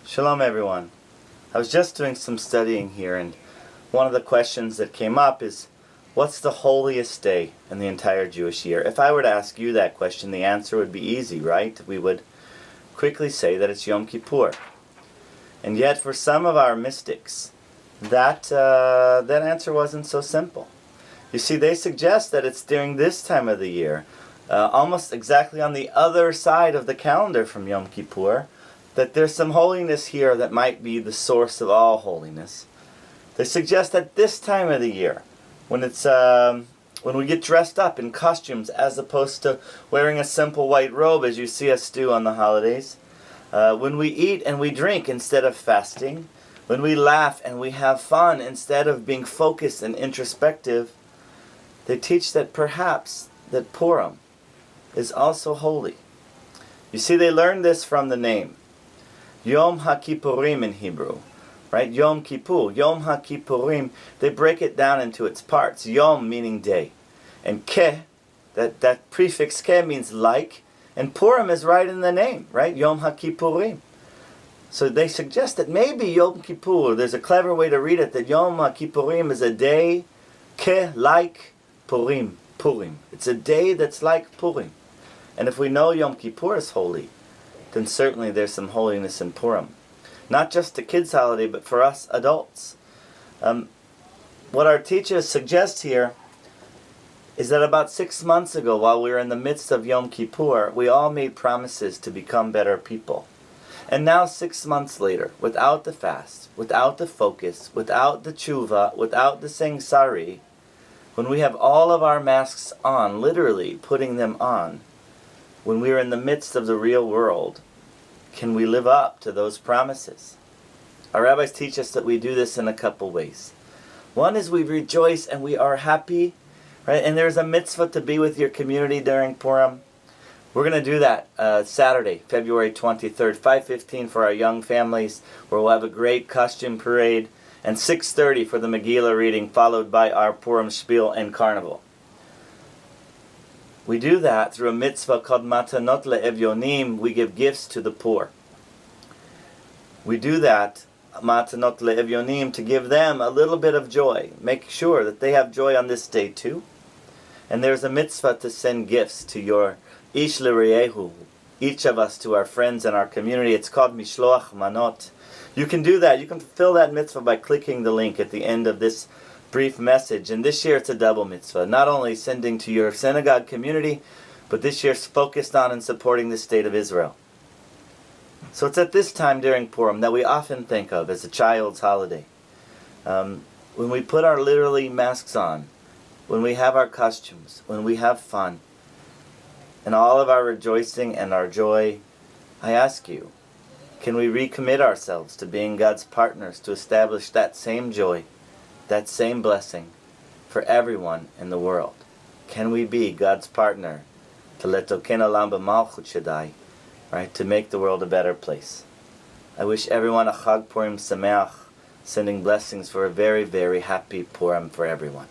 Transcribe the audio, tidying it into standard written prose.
Shalom everyone. I was just doing some studying here, and one of the questions that came up is, what's the holiest day in the entire Jewish year? If I were to ask you that question, the answer would be easy, right? We would quickly say that it's Yom Kippur. And yet for some of our mystics, that answer wasn't so simple. You see, they suggest that it's during this time of the year, almost exactly on the other side of the calendar from Yom Kippur, that there's some holiness here that might be the source of all holiness. They suggest that this time of the year, when it's when we get dressed up in costumes as opposed to wearing a simple white robe as you see us do on the holidays, when we eat and we drink instead of fasting, when we laugh and we have fun instead of being focused and introspective, they teach that perhaps that Purim is also holy. You see, they learned this from the name Yom HaKippurim in Hebrew, right? Yom Kippur, Yom HaKippurim. They break it down into its parts. Yom meaning day, and Ke, that prefix Ke means like, and Purim is right in the name, right? Yom HaKippurim. So they suggest that maybe Yom Kippur, there's a clever way to read it, that Yom HaKippurim is a day, Ke, like Purim. It's a day that's like Purim. And if we know Yom Kippur is holy, then certainly there's some holiness in Purim. Not just a kids' holiday, but for us adults. What our teachers suggest here is that about 6 months ago, while we were in the midst of Yom Kippur, we all made promises to become better people. And now 6 months later, without the fast, without the focus, without the tshuva, without the saying sari, when we have all of our masks on, literally putting them on, when we are in the midst of the real world, can we live up to those promises? Our rabbis teach us that we do this in a couple ways. One is we rejoice and we are happy, right? And there's a mitzvah to be with your community during Purim. We're going to do that Saturday, February 23rd, 5:15 for our young families, where we'll have a great costume parade, and 6:30 for the Megillah reading, followed by our Purim spiel and carnival. We do that through a mitzvah called Matanot le'evyonim. We give gifts to the poor. We do that, Matanot le'evyonim, to give them a little bit of joy. Make sure that they have joy on this day too. And there's a mitzvah to send gifts to your ish l'reyehu, each of us to our friends and our community. It's called Mishloach Manot. You can do that. You can fulfill that mitzvah by clicking the link at the end of this brief message. And this year it's a double mitzvah, not only sending to your synagogue community, but this year's focused on and supporting the state of Israel. So it's at this time during Purim that we often think of as a child's holiday. When we put our literally masks on, when we have our costumes, when we have fun, and all of our rejoicing and our joy, I ask you, can we recommit ourselves to being God's partners to establish that same joy, that same blessing for everyone in the world? Can we be God's partner to letoken olam b'malchut shadai, right, to make the world a better place? I wish everyone a Chag Purim Sameach, sending blessings for a very, very happy Purim for everyone.